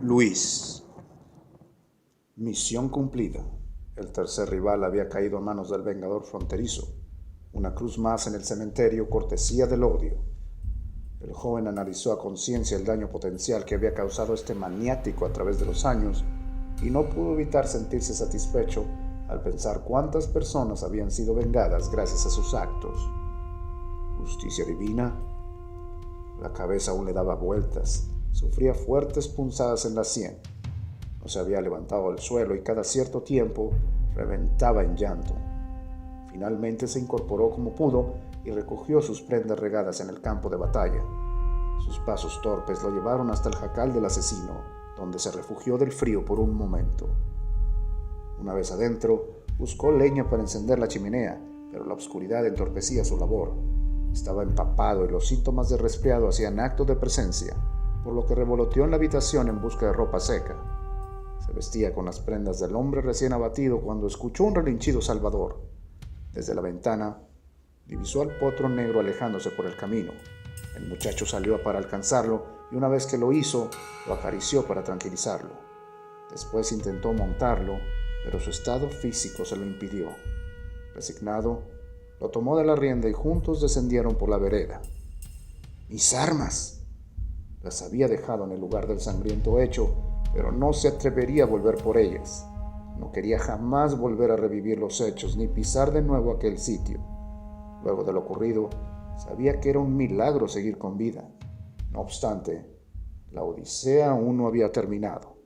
Luis. Misión cumplida. El tercer rival había caído a manos del vengador fronterizo. Una cruz más en el cementerio, cortesía del odio. El joven analizó a conciencia el daño potencial que había causado este maniático a través de los años y no pudo evitar sentirse satisfecho al pensar cuántas personas habían sido vengadas gracias a sus actos. ¿Justicia divina? La cabeza aún le daba vueltas. Sufría fuertes punzadas en la sien. No se había levantado del suelo y cada cierto tiempo reventaba en llanto. Finalmente se incorporó como pudo y recogió sus prendas regadas en el campo de batalla. Sus pasos torpes lo llevaron hasta el jacal del asesino, donde se refugió del frío por un momento. Una vez adentro, buscó leña para encender la chimenea, pero la oscuridad entorpecía su labor. Estaba empapado y los síntomas de resfriado hacían acto de presencia, por lo que revoloteó en la habitación en busca de ropa seca. Se vestía con las prendas del hombre recién abatido cuando escuchó un relinchido salvador. Desde la ventana, divisó al potro negro alejándose por el camino. El muchacho salió para alcanzarlo y una vez que lo hizo, lo acarició para tranquilizarlo. Después intentó montarlo, pero su estado físico se lo impidió. Resignado, lo tomó de la rienda y juntos descendieron por la vereda. ¡Mis armas! Las había dejado en el lugar del sangriento hecho, pero no se atrevería a volver por ellas. No quería jamás volver a revivir los hechos ni pisar de nuevo aquel sitio. Luego de lo ocurrido, sabía que era un milagro seguir con vida. No obstante, la odisea aún no había terminado.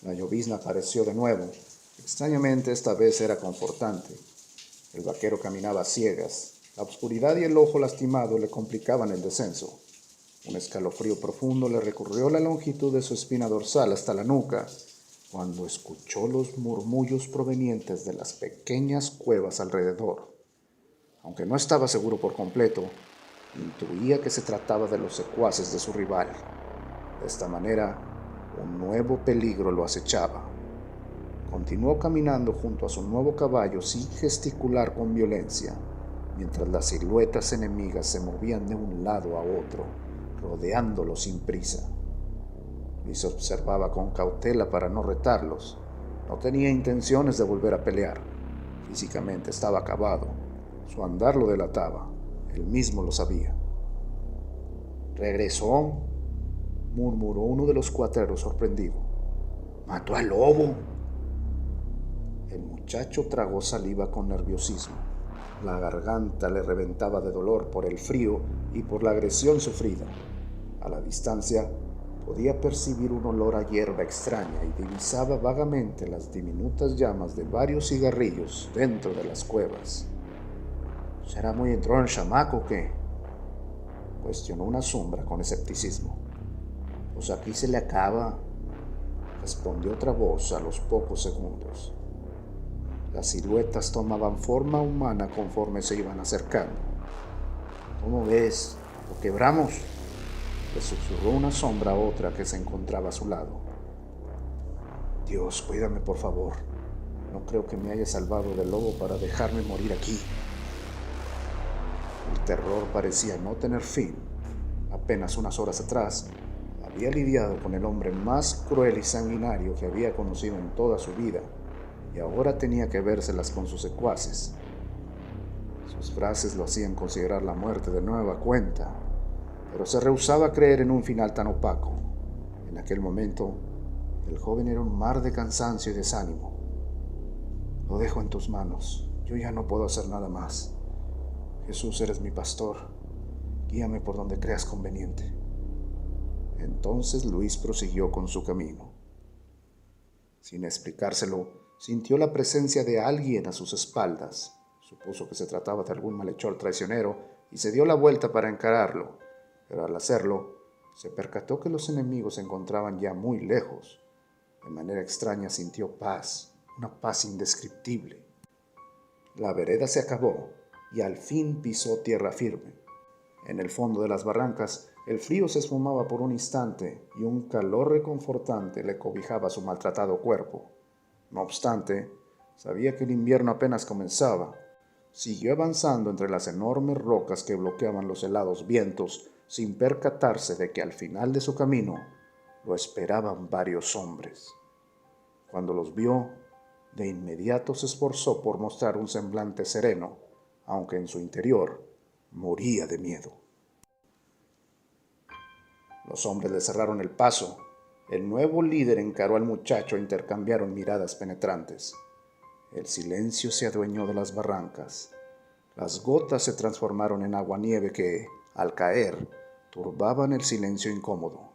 La llovizna apareció de nuevo. Extrañamente, esta vez era confortante. El vaquero caminaba a ciegas. La oscuridad y el ojo lastimado le complicaban el descenso. Un escalofrío profundo le recorrió la longitud de su espina dorsal hasta la nuca, cuando escuchó los murmullos provenientes de las pequeñas cuevas alrededor. Aunque no estaba seguro por completo, intuía que se trataba de los secuaces de su rival. De esta manera, un nuevo peligro lo acechaba. Continuó caminando junto a su nuevo caballo sin gesticular con violencia, mientras las siluetas enemigas se movían de un lado a otro, rodeándolo sin prisa. Luis observaba con cautela para no retarlos. No tenía intenciones de volver a pelear. Físicamente estaba acabado. Su andar lo delataba. Él mismo lo sabía. «¿Regresó?», murmuró uno de los cuatreros sorprendido. «¿Mató al lobo?». El muchacho tragó saliva con nerviosismo. La garganta le reventaba de dolor por el frío y por la agresión sufrida. A la distancia, podía percibir un olor a hierba extraña y divisaba vagamente las diminutas llamas de varios cigarrillos dentro de las cuevas. «¿Será muy entrón el chamaco o qué?», cuestionó una sombra con escepticismo. «Pues aquí se le acaba», respondió otra voz a los pocos segundos. Las siluetas tomaban forma humana conforme se iban acercando. «¿Cómo ves? ¿Lo quebramos?», le susurró una sombra a otra que se encontraba a su lado. «Dios, cuídame por favor. No creo que me haya salvado del lobo para dejarme morir aquí». El terror parecía no tener fin. Apenas unas horas atrás, había lidiado con el hombre más cruel y sanguinario que había conocido en toda su vida, y ahora tenía que vérselas con sus secuaces. Sus frases lo hacían considerar la muerte de nueva cuenta, pero se rehusaba a creer en un final tan opaco. En aquel momento, el joven era un mar de cansancio y desánimo. «Lo dejo en tus manos. Yo ya no puedo hacer nada más. Jesús, eres mi pastor. Guíame por donde creas conveniente». Entonces Luis prosiguió con su camino. Sin explicárselo, sintió la presencia de alguien a sus espaldas. Supuso que se trataba de algún malhechor traicionero y se dio la vuelta para encararlo, pero al hacerlo, se percató que los enemigos se encontraban ya muy lejos. De manera extraña sintió paz, una paz indescriptible. La vereda se acabó y al fin pisó tierra firme. En el fondo de las barrancas, el frío se esfumaba por un instante y un calor reconfortante le cobijaba su maltratado cuerpo. No obstante, sabía que el invierno apenas comenzaba. Siguió avanzando entre las enormes rocas que bloqueaban los helados vientos, sin percatarse de que al final de su camino lo esperaban varios hombres. Cuando los vio, de inmediato se esforzó por mostrar un semblante sereno, aunque en su interior moría de miedo. Los hombres le cerraron el paso. El nuevo líder encaró al muchacho e intercambiaron miradas penetrantes. El silencio se adueñó de las barrancas. Las gotas se transformaron en aguanieve que, al caer, turbaban el silencio incómodo.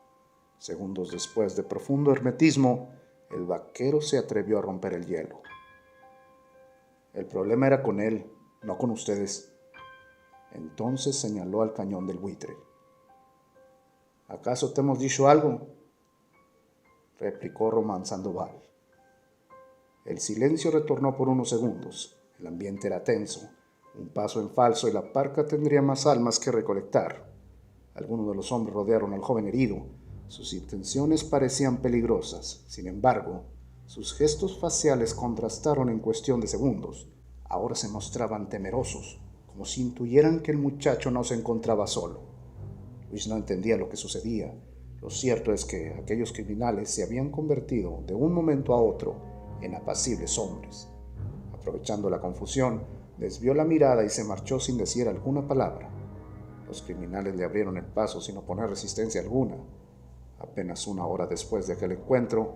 Segundos después de profundo hermetismo, el vaquero se atrevió a romper el hielo. El problema era con él, no con ustedes. Entonces señaló al cañón del buitre. ¿Acaso te hemos dicho algo?, replicó Román Sandoval. El silencio retornó por unos segundos. El ambiente era tenso. Un paso en falso y la parca tendría más almas que recolectar. Algunos de los hombres rodearon al joven herido. Sus intenciones parecían peligrosas. Sin embargo, sus gestos faciales contrastaron en cuestión de segundos. Ahora se mostraban temerosos, como si intuyeran que el muchacho no se encontraba solo. Luis no entendía lo que sucedía. Lo cierto es que aquellos criminales se habían convertido de un momento a otro en apacibles hombres. Aprovechando la confusión, desvió la mirada y se marchó sin decir alguna palabra. Los criminales le abrieron el paso sin oponer resistencia alguna. Apenas una hora después de aquel encuentro,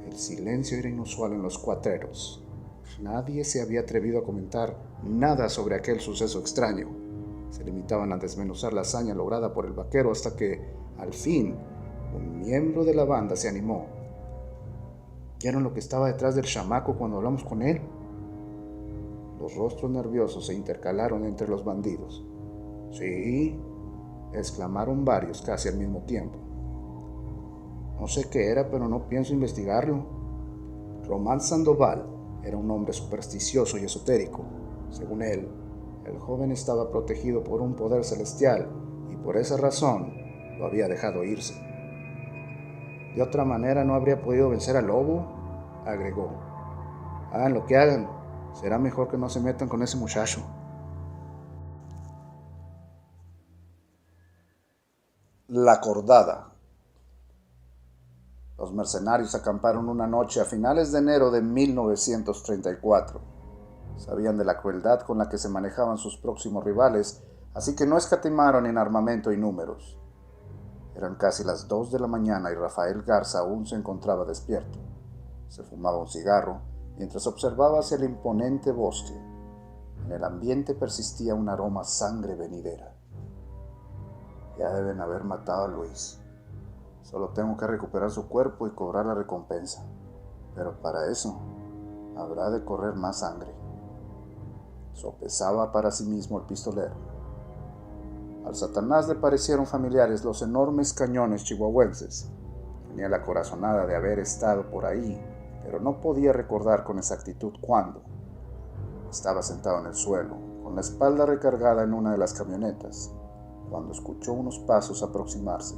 el silencio era inusual en los cuatreros. Nadie se había atrevido a comentar nada sobre aquel suceso extraño. Se limitaban a desmenuzar la hazaña lograda por el vaquero hasta que, al fin, un miembro de la banda se animó. ¿Vieron lo que estaba detrás del chamaco cuando hablamos con él? Los rostros nerviosos se intercalaron entre los bandidos. Sí, exclamaron varios casi al mismo tiempo. No sé qué era, pero no pienso investigarlo. Román Sandoval era un hombre supersticioso y esotérico. Según él, el joven estaba protegido por un poder celestial y por esa razón lo había dejado irse. De otra manera no habría podido vencer al lobo, agregó. Hagan lo que hagan, será mejor que no se metan con ese muchacho. La Cordada. Los mercenarios acamparon una noche a finales de enero de 1934. Sabían de la crueldad con la que se manejaban sus próximos rivales, así que no escatimaron en armamento y números. Eran casi las 2 de la mañana y Rafael Garza aún se encontraba despierto. Se fumaba un cigarro mientras observaba hacia el imponente bosque. En el ambiente persistía un aroma a sangre venidera. Ya deben haber matado a Luis. Solo tengo que recuperar su cuerpo y cobrar la recompensa. Pero para eso habrá de correr más sangre. Sopesaba para sí mismo el pistolero. Al Satanás le parecieron familiares los enormes cañones chihuahuenses. Tenía la corazonada de haber estado por ahí, pero no podía recordar con exactitud cuándo. Estaba sentado en el suelo, con la espalda recargada en una de las camionetas, cuando escuchó unos pasos aproximarse.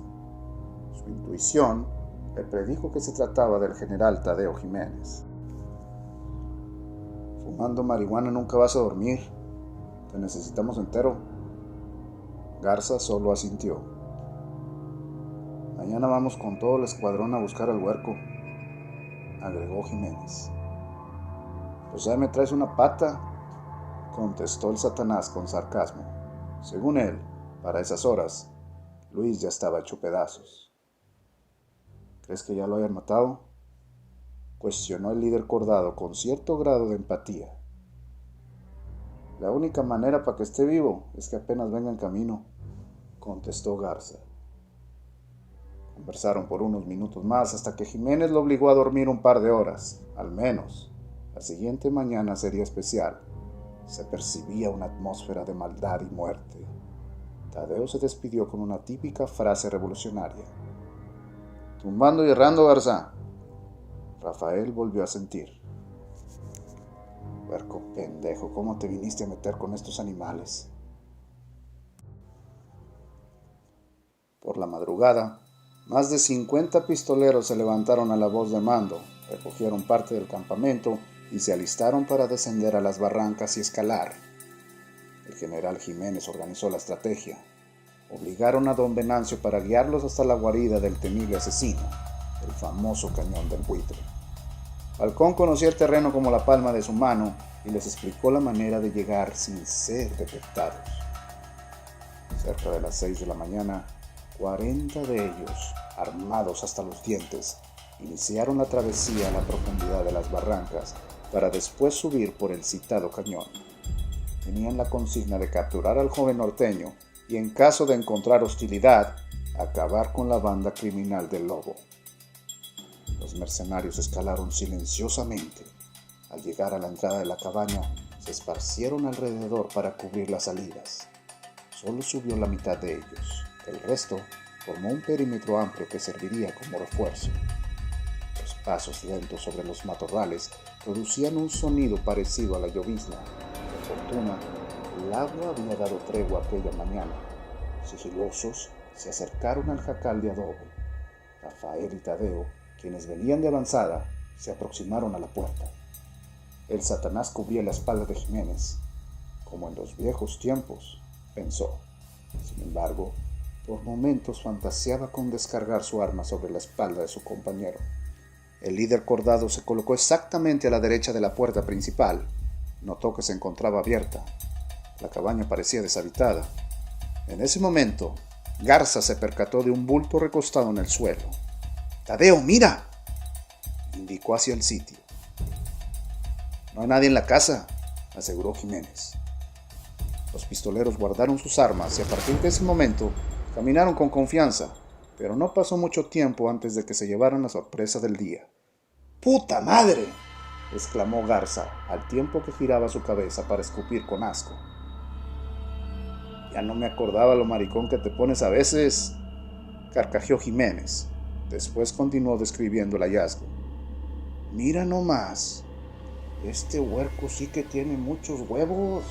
Su intuición le predijo que se trataba del general Tadeo Jiménez. Fumando marihuana nunca vas a dormir. Te necesitamos entero. Garza solo asintió. Mañana vamos con todo el escuadrón a buscar al huerco, agregó Jiménez. Pues ya me traes una pata, contestó el Satanás con sarcasmo. Según él, para esas horas, Luis ya estaba hecho pedazos. ¿Crees que ya lo hayan matado?, cuestionó el líder cordado con cierto grado de empatía. La única manera para que esté vivo es que apenas venga en camino, contestó Garza. Conversaron por unos minutos más hasta que Jiménez lo obligó a dormir un par de horas, al menos. La siguiente mañana sería especial. Se percibía una atmósfera de maldad y muerte. Tadeo se despidió con una típica frase revolucionaria. Tumbando y errando, Garza. Rafael volvió a sentir. Puerco pendejo, ¿cómo te viniste a meter con estos animales? Por la madrugada, más de 50 pistoleros se levantaron a la voz de mando, recogieron parte del campamento y se alistaron para descender a las barrancas y escalar. El general Jiménez organizó la estrategia. Obligaron a don Venancio para guiarlos hasta la guarida del temible asesino, el famoso Cañón del Buitre. Falcón conocía el terreno como la palma de su mano y les explicó la manera de llegar sin ser detectados. Cerca de las 6 de la mañana, 40 de ellos, armados hasta los dientes, iniciaron la travesía a la profundidad de las barrancas para después subir por el citado cañón. Tenían la consigna de capturar al joven norteño y, en caso de encontrar hostilidad, acabar con la banda criminal del Lobo. Los mercenarios escalaron silenciosamente. Al llegar a la entrada de la cabaña, se esparcieron alrededor para cubrir las salidas. Solo subió la mitad de ellos. El resto formó un perímetro amplio que serviría como refuerzo. Los pasos lentos sobre los matorrales producían un sonido parecido a la llovizna. Por fortuna, el agua había dado tregua aquella mañana. Sigilosos, se acercaron al jacal de adobe. Rafael y Tadeo, quienes venían de avanzada, se aproximaron a la puerta. El Satanás cubría la espalda de Jiménez, como en los viejos tiempos, pensó. Sin embargo, por momentos fantaseaba con descargar su arma sobre la espalda de su compañero. El líder cordado se colocó exactamente a la derecha de la puerta principal. Notó que se encontraba abierta. La cabaña parecía deshabitada. En ese momento, Garza se percató de un bulto recostado en el suelo. «¡Tadeo, mira!», indicó hacia el sitio. «No hay nadie en la casa», aseguró Jiménez. Los pistoleros guardaron sus armas y a partir de ese momento caminaron con confianza, pero no pasó mucho tiempo antes de que se llevaran la sorpresa del día. «¡Puta madre!», exclamó Garza, al tiempo que giraba su cabeza para escupir con asco. «Ya no me acordaba lo maricón que te pones a veces», carcajeó Jiménez. Después continuó describiendo el hallazgo. «Mira nomás, este huerco sí que tiene muchos huevos»,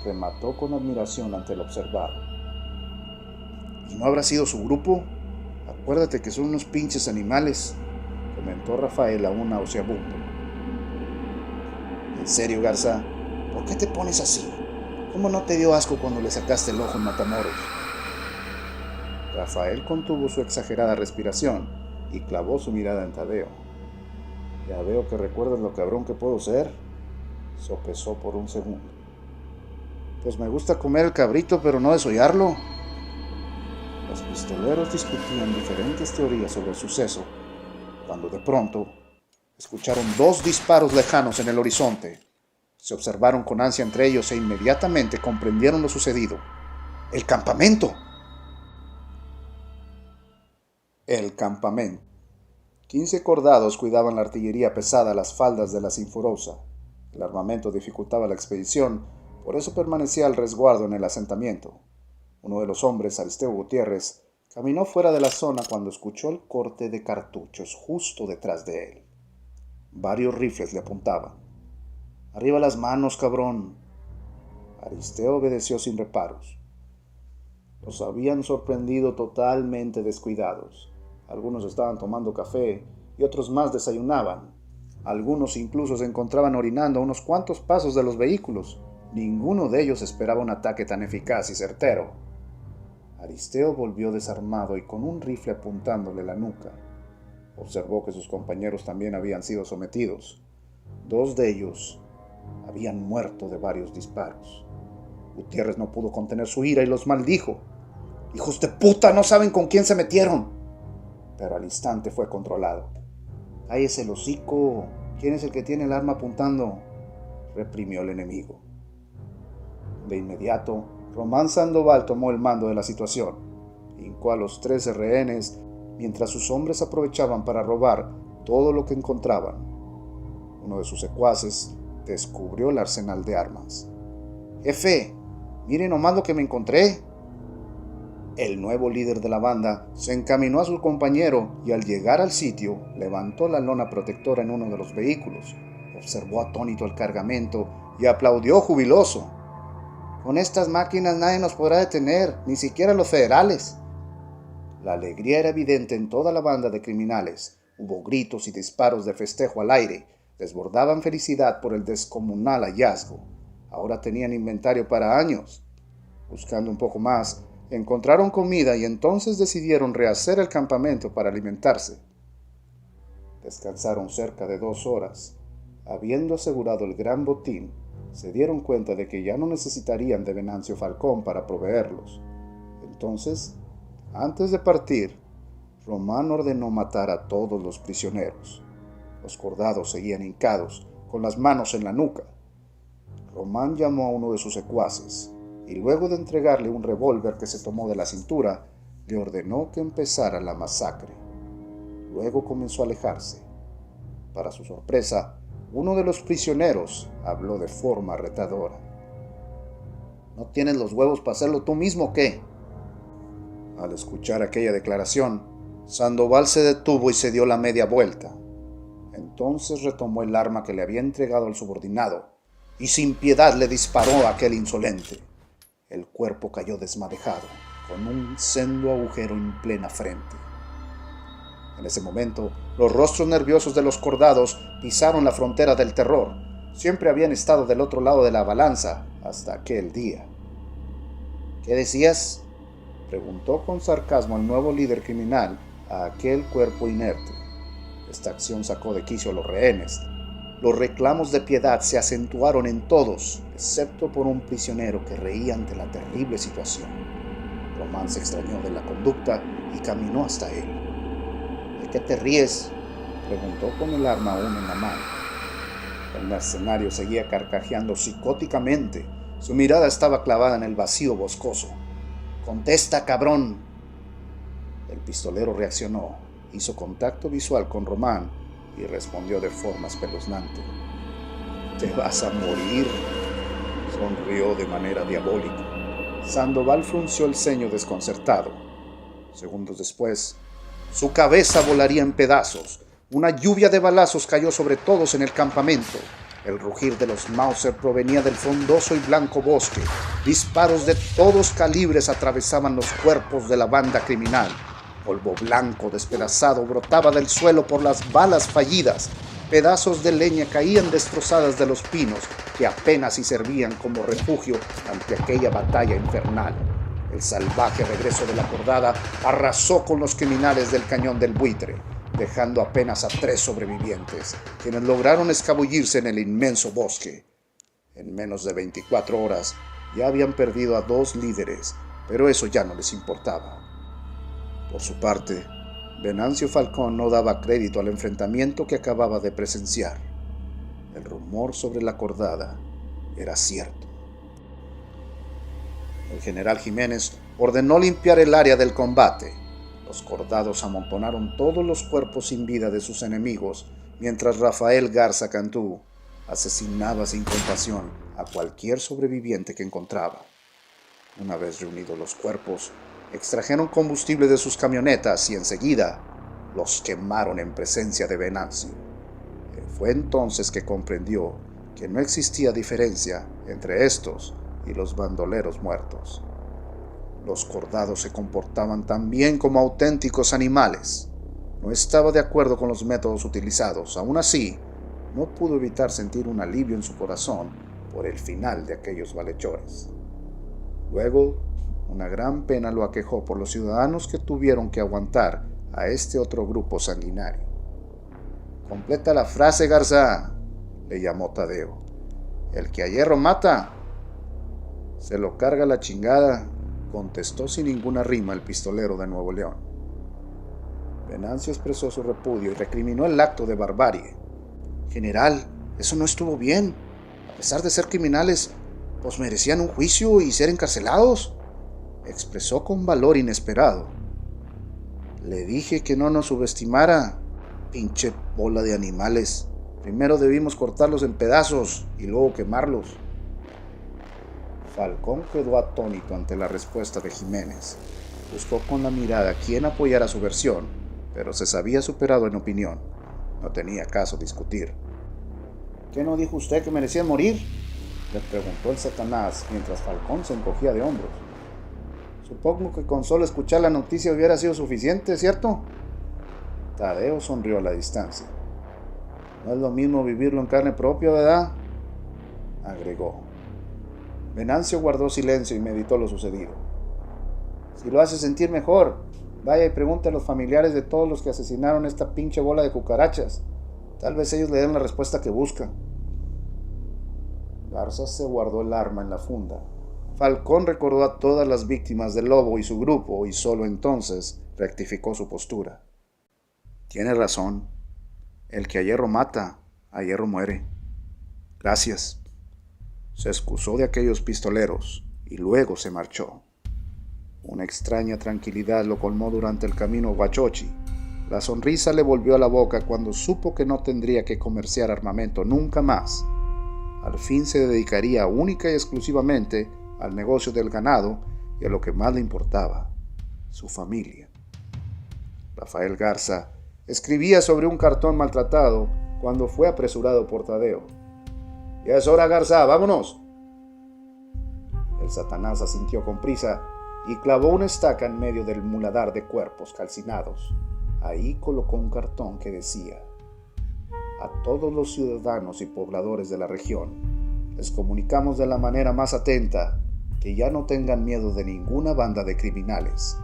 remató con admiración ante el observado. «¿Y no habrá sido su grupo? Acuérdate que son unos pinches animales», comentó Rafael aún nauseabundo. «En serio, Garza, ¿por qué te pones así? ¿Cómo no te dio asco cuando le sacaste el ojo en Matamoros?». Rafael contuvo su exagerada respiración y clavó su mirada en Tadeo. «Ya veo que recuerdas lo cabrón que puedo ser», sopesó por un segundo. «Pues me gusta comer el cabrito, pero no desollarlo». Los pistoleros discutían diferentes teorías sobre el suceso, cuando de pronto escucharon 2 disparos lejanos en el horizonte. Se observaron con ansia entre ellos e inmediatamente comprendieron lo sucedido. ¡El campamento! El campamento. 15 cordados cuidaban la artillería pesada a las faldas de la Sinforosa. El armamento dificultaba la expedición, por eso permanecía al resguardo en el asentamiento. Uno de los hombres, Aristeo Gutiérrez, caminó fuera de la zona cuando escuchó el corte de cartuchos justo detrás de él. Varios rifles le apuntaban. «Arriba las manos, cabrón». Aristeo obedeció sin reparos. Los habían sorprendido totalmente descuidados. Algunos estaban tomando café y otros más desayunaban. Algunos incluso se encontraban orinando a unos cuantos pasos de los vehículos. Ninguno de ellos esperaba un ataque tan eficaz y certero. Aristeo volvió desarmado y con un rifle apuntándole la nuca. Observó que sus compañeros también habían sido sometidos. 2 de ellos habían muerto de varios disparos. Gutiérrez no pudo contener su ira y los maldijo. «¡Hijos de puta! ¡No saben con quién se metieron!». Pero al instante fue controlado. «¡Cállese el hocico! ¿Quién es el que tiene el arma apuntando?», reprimió el enemigo. De inmediato, Román Sandoval tomó el mando de la situación. Hincó a los 13 rehenes mientras sus hombres aprovechaban para robar todo lo que encontraban. Uno de sus secuaces descubrió el arsenal de armas. «Jefe, mire nomás lo que me encontré». El nuevo líder de la banda se encaminó a su compañero y al llegar al sitio levantó la lona protectora en uno de los vehículos, observó atónito el cargamento y aplaudió jubiloso. «Con estas máquinas nadie nos podrá detener, ni siquiera los federales». La alegría era evidente en toda la banda de criminales. Hubo gritos y disparos de festejo al aire. Desbordaban felicidad por el descomunal hallazgo. Ahora tenían inventario para años. Buscando un poco más, Encontraron comida y entonces decidieron rehacer el campamento para alimentarse. Descansaron cerca de 2 horas. Habiendo asegurado el gran botín, se dieron cuenta de que ya no necesitarían de Venancio Falcón para proveerlos. Entonces, antes de partir, Román ordenó matar a todos los prisioneros. Los cordados seguían hincados, con las manos en la nuca. Román llamó a uno de sus secuaces, y luego de entregarle un revólver que se tomó de la cintura, le ordenó que empezara la masacre. Luego comenzó a alejarse. Para su sorpresa, uno de los prisioneros habló de forma retadora. ¿No tienes los huevos para hacerlo tú mismo o qué? Al escuchar aquella declaración, Sandoval se detuvo y se dio la media vuelta. Entonces retomó el arma que le había entregado al subordinado y sin piedad le disparó a aquel insolente. El cuerpo cayó desmadejado, con un sendo agujero en plena frente. En ese momento, los rostros nerviosos de los cordados pisaron la frontera del terror. Siempre habían estado del otro lado de la balanza hasta aquel día. ¿Qué decías?, preguntó con sarcasmo el nuevo líder criminal a aquel cuerpo inerte. Esta acción sacó de quicio a los rehenes. Los reclamos de piedad se acentuaron en todos, excepto por un prisionero que reía ante la terrible situación. Román se extrañó de la conducta y caminó hasta él. ¿De qué te ríes?, preguntó con el arma aún en la mano. El mercenario seguía carcajeando psicóticamente. Su mirada estaba clavada en el vacío boscoso. «¡Contesta, cabrón!». El pistolero reaccionó, hizo contacto visual con Román y respondió de forma espeluznante. «¿Te vas a morir?», sonrió de manera diabólica. Sandoval frunció el ceño desconcertado. Segundos después, su cabeza volaría en pedazos. Una lluvia de balazos cayó sobre todos en el campamento. El rugir de los Mauser provenía del frondoso y blanco bosque. Disparos de todos calibres atravesaban los cuerpos de la banda criminal. Polvo blanco despedazado brotaba del suelo por las balas fallidas. Pedazos de leña caían destrozadas de los pinos, que apenas si servían como refugio ante aquella batalla infernal. El salvaje regreso de la cordada arrasó con los criminales del Cañón del Buitre, dejando apenas a 3 sobrevivientes, quienes lograron escabullirse en el inmenso bosque. En menos de 24 horas ya habían perdido a 2 líderes, pero eso ya no les importaba. Por su parte, Venancio Falcón no daba crédito al enfrentamiento que acababa de presenciar. El rumor sobre la cordada era cierto. El general Jiménez ordenó limpiar el área del combate. Los cordados amontonaron todos los cuerpos sin vida de sus enemigos, mientras Rafael Garza Cantú asesinaba sin compasión a cualquier sobreviviente que encontraba. Una vez reunidos los cuerpos, extrajeron combustible de sus camionetas y enseguida los quemaron en presencia de Venancio. Fue entonces que comprendió que no existía diferencia entre estos y los bandoleros muertos. Los cordados se comportaban tan bien como auténticos animales. No estaba de acuerdo con los métodos utilizados. Aún así, no pudo evitar sentir un alivio en su corazón por el final de aquellos malhechores. Luego, una gran pena lo aquejó por los ciudadanos que tuvieron que aguantar a este otro grupo sanguinario. «Completa la frase, Garza», le llamó Tadeo. «El que a hierro mata, se lo carga la chingada», contestó sin ninguna rima el pistolero de Nuevo León. Venancio expresó su repudio y recriminó el acto de barbarie. «General, eso no estuvo bien. A pesar de ser criminales, pues merecían un juicio y ser encarcelados», expresó con valor inesperado. «Le dije que no nos subestimara, pinche bola de animales. Primero debimos cortarlos en pedazos y luego quemarlos». Falcón quedó atónito ante la respuesta de Jiménez. Buscó con la mirada quién apoyara su versión, pero se sabía superado en opinión. No tenía caso discutir. «¿Qué no dijo usted que merecían morir?», le preguntó el Satanás mientras Falcón se encogía de hombros. «Supongo que con solo escuchar la noticia hubiera sido suficiente, ¿cierto?». Tadeo sonrió a la distancia. «No es lo mismo vivirlo en carne propia, ¿verdad?», agregó. Venancio guardó silencio y meditó lo sucedido. Si lo hace sentir mejor, vaya y pregunte a los familiares de todos los que asesinaron esta pinche bola de cucarachas. Tal vez ellos le den la respuesta que busca. Garza se guardó el arma en la funda. Falcón recordó a todas las víctimas del lobo y su grupo y solo entonces rectificó su postura. Tiene razón. El que a hierro mata, a hierro muere. Gracias. Se excusó de aquellos pistoleros y luego se marchó. Una extraña tranquilidad lo colmó durante el camino a Huachochi. La sonrisa le volvió a la boca cuando supo que no tendría que comerciar armamento nunca más. Al fin se dedicaría única y exclusivamente al negocio del ganado y a lo que más le importaba, su familia. Rafael Garza escribía sobre un cartón maltratado cuando fue apresurado por Tadeo. «Ya es hora, Garza, vámonos». El Satanás asintió con prisa y clavó una estaca en medio del muladar de cuerpos calcinados. Ahí colocó un cartón que decía: «A todos los ciudadanos y pobladores de la región, les comunicamos de la manera más atenta que ya no tengan miedo de ninguna banda de criminales.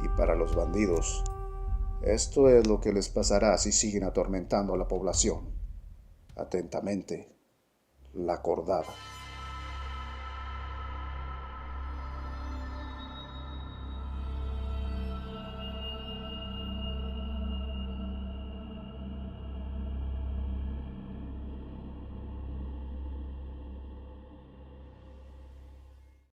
Y para los bandidos, esto es lo que les pasará si siguen atormentando a la población. Atentamente, La Cordada».